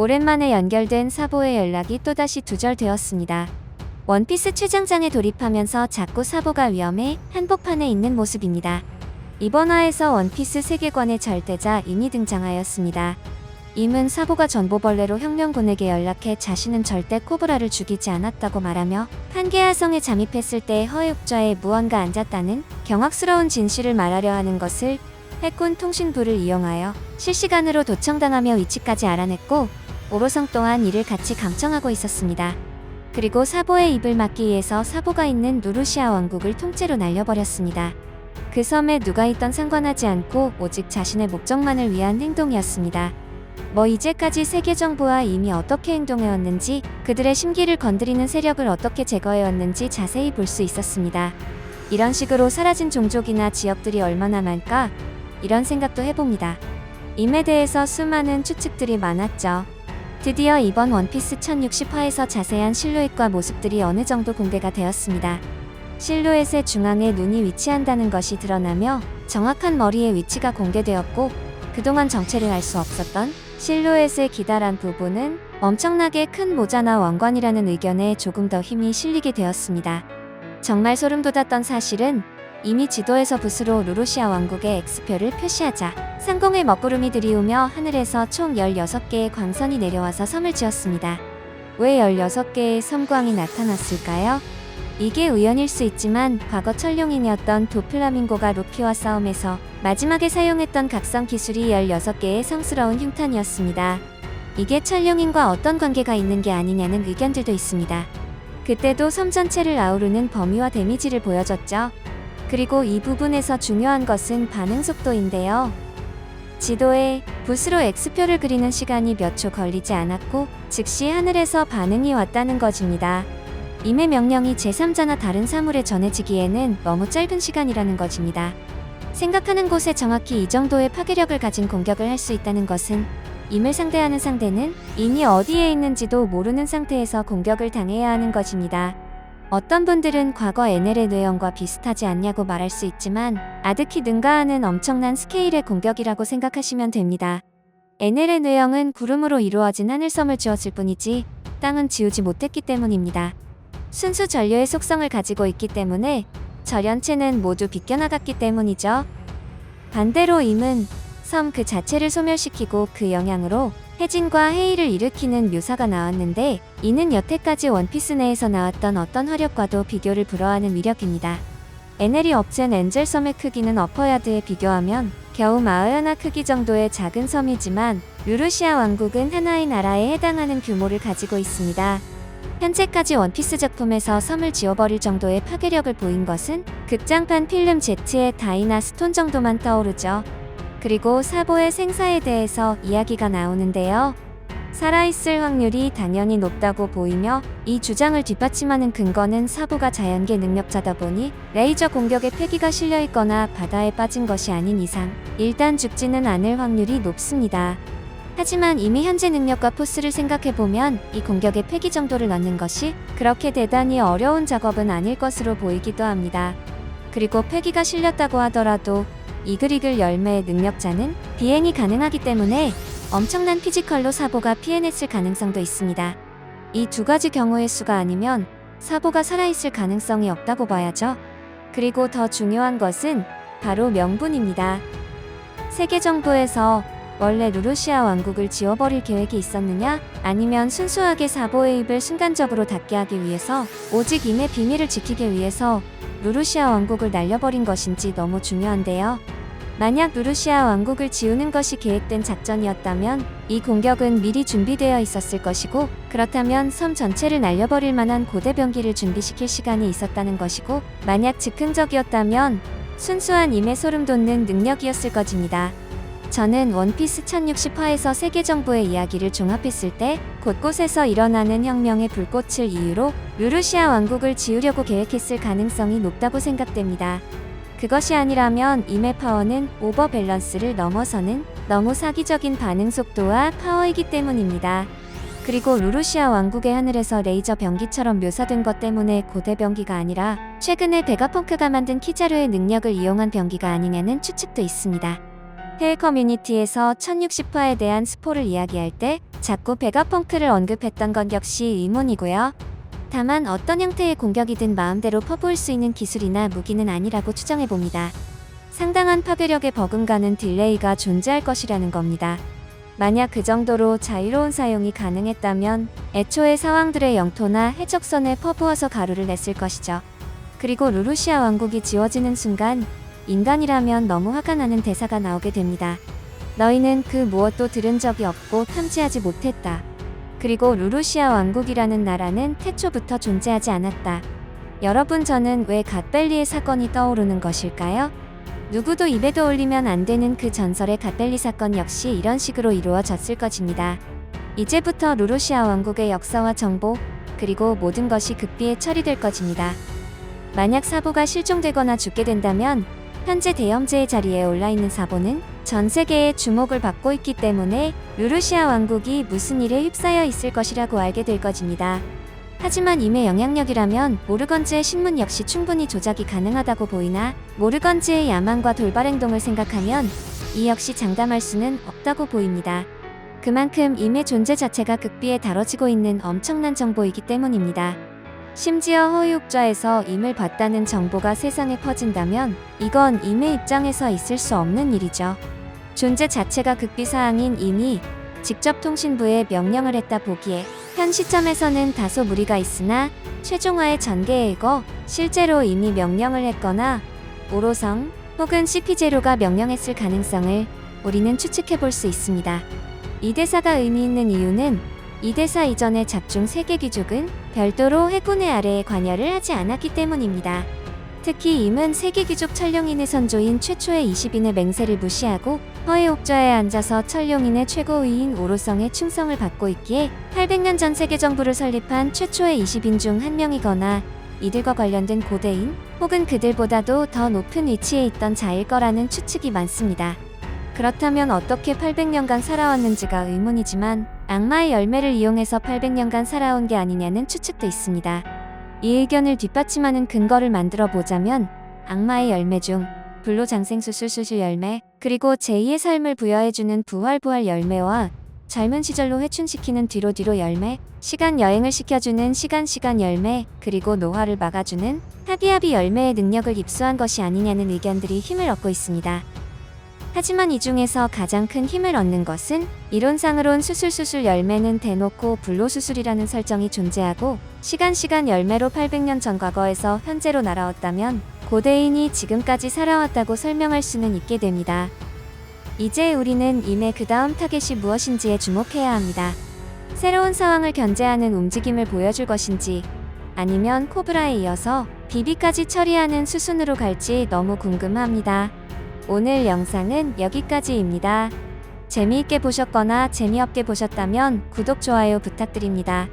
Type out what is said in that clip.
오랜만에 연결된 사보의 연락이 또다시 두절되었습니다. 원피스 최장장에 돌입하면서 자꾸 사보가 위험해 한복판에 있는 모습입니다. 이번 화에서 원피스 세계관의 절대자 임이 등장하였습니다. 임은 사보가 전보벌레로 혁명군에게 연락해 자신은 절대 코브라를 죽이지 않았다고 말하며 판게아성에 잠입했을 때 허육좌에 무언가 앉았다는 경악스러운 진실을 말하려 하는 것을 해군 통신부를 이용하여 실시간으로 도청당하며 위치까지 알아냈고 오로성 또한 이를 같이 감청하고 있었습니다. 그리고 사보의 입을 막기 위해서 사보가 있는 누르시아 왕국을 통째로 날려버렸습니다. 그 섬에 누가 있던 상관하지 않고 오직 자신의 목적만을 위한 행동이었습니다. 이제까지 세계 정부와 이미 어떻게 행동해왔는지, 그들의 심기를 건드리는 세력을 어떻게 제거해왔는지 자세히 볼 수 있었습니다. 이런 식으로 사라진 종족이나 지역들이 얼마나 많을까? 이런 생각도 해봅니다. 임에 대해서 수많은 추측들이 많았죠. 드디어 이번 원피스 1060화에서 자세한 실루엣과 모습들이 어느 정도 공개가 되었습니다. 실루엣의 중앙에 눈이 위치한다는 것이 드러나며 정확한 머리의 위치가 공개되었고, 그동안 정체를 알 수 없었던 실루엣의 기다란 부분은 엄청나게 큰 모자나 왕관이라는 의견에 조금 더 힘이 실리게 되었습니다. 정말 소름 돋았던 사실은 이미 지도에서 붓으로 루루시아 왕국의 X표를 표시하자 상공의 먹구름이 들이우며 하늘에서 총 16개의 광선이 내려와서 섬을 지었습니다. 왜 16개의 섬광이 나타났을까요? 이게 우연일 수 있지만 과거 천룡인이었던 도플라밍고가 루피와 싸움에서 마지막에 사용했던 각성 기술이 16개의 성스러운 흉탄이었습니다. 이게 천룡인과 어떤 관계가 있는 게 아니냐는 의견들도 있습니다. 그때도 섬 전체를 아우르는 범위와 데미지를 보여줬죠. 그리고 이 부분에서 중요한 것은 반응 속도인데요. 지도에 붓으로 X표를 그리는 시간이 몇 초 걸리지 않았고 즉시 하늘에서 반응이 왔다는 것입니다. 임의 명령이 제3자나 다른 사물에 전해지기에는 너무 짧은 시간이라는 것입니다. 생각하는 곳에 정확히 이 정도의 파괴력을 가진 공격을 할 수 있다는 것은 임을 상대하는 상대는 임이 어디에 있는지도 모르는 상태에서 공격을 당해야 하는 것입니다. 어떤 분들은 과거 에넬의 뇌형과 비슷하지 않냐고 말할 수 있지만 아득히 능가하는 엄청난 스케일의 공격이라고 생각하시면 됩니다. 에넬의 뇌형은 구름으로 이루어진 하늘섬을 지었을 뿐이지 땅은 지우지 못했기 때문입니다. 순수 전류의 속성을 가지고 있기 때문에 절연체는 모두 비껴나갔기 때문이죠. 반대로 임은 섬 그 자체를 소멸시키고 그 영향으로 해진과 해일을 일으키는 묘사가 나왔는데 이는 여태까지 원피스 내에서 나왔던 어떤 화력과도 비교를 불허하는 위력입니다. 에넬이 없앤 엔젤 섬의 크기는 어퍼야드에 비교하면 겨우 마으야나 크기 정도의 작은 섬이지만 루루시아 왕국은 하나의 나라에 해당하는 규모를 가지고 있습니다. 현재까지 원피스 작품에서 섬을 지워버릴 정도의 파괴력을 보인 것은 극장판 필름 Z의 다이나 스톤 정도만 떠오르죠. 그리고 사보의 생사에 대해서 이야기가 나오는데요. 살아있을 확률이 당연히 높다고 보이며 이 주장을 뒷받침하는 근거는 사보가 자연계 능력자다 보니 레이저 공격에 폐기가 실려있거나 바다에 빠진 것이 아닌 이상 일단 죽지는 않을 확률이 높습니다. 하지만 이미 현재 능력과 포스를 생각해보면 이 공격의 폐기 정도를 넣는 것이 그렇게 대단히 어려운 작업은 아닐 것으로 보이기도 합니다. 그리고 폐기가 실렸다고 하더라도 이글이글 열매의 능력자는 비행이 가능하기 때문에 엄청난 피지컬로 사보가 피해냈을 가능성도 있습니다. 이 두 가지 경우의 수가 아니면 사보가 살아있을 가능성이 없다고 봐야죠. 그리고 더 중요한 것은 바로 명분입니다. 세계 정부에서 원래 루루시아 왕국을 지워버릴 계획이 있었느냐? 아니면 순수하게 사보의 입을 순간적으로 닫게 하기 위해서 오직 임의 비밀을 지키기 위해서 루루시아 왕국을 날려버린 것인지 너무 중요한데요. 만약 루루시아 왕국을 지우는 것이 계획된 작전이었다면 이 공격은 미리 준비되어 있었을 것이고, 그렇다면 섬 전체를 날려버릴 만한 고대병기를 준비시킬 시간이 있었다는 것이고, 만약 즉흥적이었다면 순수한 임의 소름 돋는 능력이었을 것입니다. 저는 원피스 1060화에서 세계 정부의 이야기를 종합했을 때 곳곳에서 일어나는 혁명의 불꽃을 이유로 루루시아 왕국을 지우려고 계획했을 가능성이 높다고 생각됩니다. 그것이 아니라면 임의 파워는 오버 밸런스를 넘어서는 너무 사기적인 반응 속도와 파워이기 때문입니다. 그리고 루루시아 왕국의 하늘에서 레이저 병기처럼 묘사된 것 때문에 고대 병기가 아니라 최근에 베가펑크가 만든 키자루의 능력을 이용한 병기가 아니냐는 추측도 있습니다. 해외 커뮤니티에서 1060화에 대한 스포를 이야기할 때 자꾸 베가펑크를 언급했던 건 역시 의문이고요. 다만 어떤 형태의 공격이든 마음대로 퍼부을 수 있는 기술이나 무기는 아니라고 추정해봅니다. 상당한 파괴력에 버금가는 딜레이가 존재할 것이라는 겁니다. 만약 그 정도로 자유로운 사용이 가능했다면 애초에 사왕들의 영토나 해적선에 퍼부어서 가루를 냈을 것이죠. 그리고 루루시아 왕국이 지워지는 순간 인간이라면 너무 화가 나는 대사가 나오게 됩니다. 너희는 그 무엇도 들은 적이 없고 탐지하지 못했다. 그리고 루루시아 왕국이라는 나라는 태초부터 존재하지 않았다. 여러분, 저는 왜 갓벨리의 사건이 떠오르는 것일까요? 누구도 입에도 올리면 안 되는 그 전설의 갓벨리 사건 역시 이런 식으로 이루어졌을 것입니다. 이제부터 루루시아 왕국의 역사와 정보, 그리고 모든 것이 극비에 처리될 것입니다. 만약 사보가 실종되거나 죽게 된다면 현재 대염제의 자리에 올라있는 사보는 전 세계의 주목을 받고 있기 때문에 루루시아 왕국이 무슨 일에 휩싸여 있을 것이라고 알게 될 것입니다. 하지만 임의 영향력이라면 모르건즈의 신문 역시 충분히 조작이 가능하다고 보이나 모르건즈의 야망과 돌발 행동을 생각하면 이 역시 장담할 수는 없다고 보입니다. 그만큼 임의 존재 자체가 극비에 다뤄지고 있는 엄청난 정보이기 때문입니다. 심지어 허위옥좌에서 임을 봤다는 정보가 세상에 퍼진다면 이건 임의 입장에서 있을 수 없는 일이죠. 존재 자체가 극비사항인 임이 직접 통신부에 명령을 했다 보기에 현 시점에서는 다소 무리가 있으나 최종화의 전개에 의거 실제로 이미 명령을 했거나 오로성 혹은 CP0가 명령했을 가능성을 우리는 추측해볼 수 있습니다. 이 대사가 의미 있는 이유는 이 대사 이전의 작중 세계 귀족은 별도로 해군의 아래에 관여를 하지 않았기 때문입니다. 특히 임은 세계 귀족 천룡인의 선조인 최초의 20인의 맹세를 무시하고 허해옥좌에 앉아서 천룡인의 최고위인 오로성의 충성을 받고 있기에 800년 전 세계 정부를 설립한 최초의 20인 중 한 명이거나 이들과 관련된 고대인 혹은 그들보다도 더 높은 위치에 있던 자일 거라는 추측이 많습니다. 그렇다면 어떻게 800년간 살아왔는지가 의문이지만 악마의 열매를 이용해서 800년간 살아온 게 아니냐는 추측도 있습니다. 이 의견을 뒷받침하는 근거를 만들어 보자면 악마의 열매 중 불로장생수술수술 열매, 그리고 제2의 삶을 부여해주는 부활 열매와 젊은 시절로 회춘시키는 뒤로 열매, 시간 여행을 시켜주는 시간 열매, 그리고 노화를 막아주는 하비하비 열매의 능력을 입수한 것이 아니냐는 의견들이 힘을 얻고 있습니다. 하지만 이 중에서 가장 큰 힘을 얻는 것은 이론상으론 수술 열매는 대놓고 불로수술이라는 설정이 존재하고 시간 열매로 800년 전 과거에서 현재로 날아왔다면 고대인이 지금까지 살아왔다고 설명할 수는 있게 됩니다. 이제 우리는 임의 그 다음 타겟이 무엇인지에 주목해야 합니다. 새로운 상황을 견제하는 움직임을 보여줄 것인지 아니면 코브라에 이어서 비비까지 처리하는 수순으로 갈지 너무 궁금합니다. 오늘 영상은 여기까지입니다. 재미있게 보셨거나 재미없게 보셨다면 구독, 좋아요 부탁드립니다.